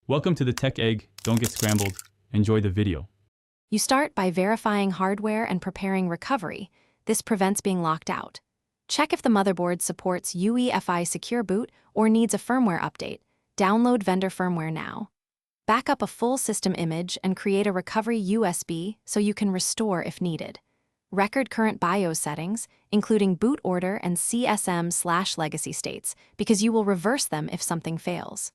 Welcome to the Tech Egg. Don't get scrambled. Enjoy the video. You start by verifying hardware and preparing recovery. This prevents being locked out. Check if the motherboard supports UEFI Secure Boot or needs a firmware update. Download vendor firmware now. Back up a full system image and create a recovery USB so you can restore if needed. Record current BIOS settings, including boot order and CSM/legacy states, because you will reverse them if something fails.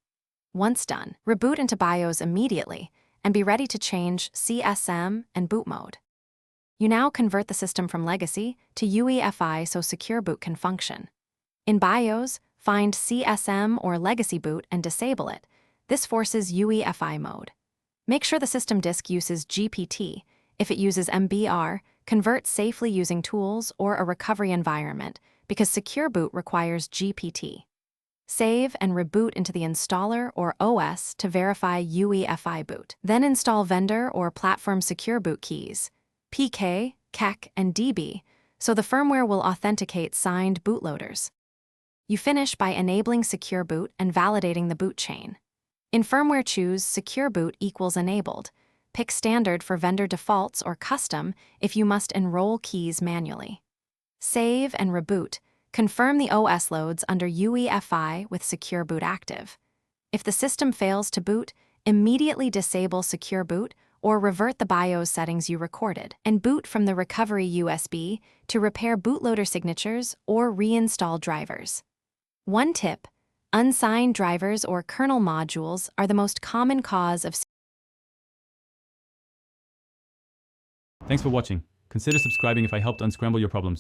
Once done, reboot into BIOS immediately and be ready to change CSM and boot mode. You now convert the system from legacy to UEFI so Secure Boot can function. In BIOS, find CSM or legacy boot and disable it. This forces UEFI mode. Make sure the system disk uses GPT. If it uses MBR, convert safely using tools or a recovery environment because Secure Boot requires GPT. Save and reboot into the installer or OS to verify UEFI boot. Then install vendor or platform Secure Boot keys, PK, KEK, and DB, so the firmware will authenticate signed bootloaders. You finish by enabling Secure Boot and validating the boot chain. In firmware, choose Secure Boot equals enabled. Pick standard for vendor defaults or custom if you must enroll keys manually. Save and reboot. Confirm the OS loads under UEFI with Secure Boot active. If the system fails to boot, immediately disable Secure Boot or revert the BIOS settings you recorded, and boot from the recovery USB to repair bootloader signatures or reinstall drivers. One tip: unsigned drivers or kernel modules are the most common cause of. Thanks for watching. Consider subscribing if I helped unscramble your problems.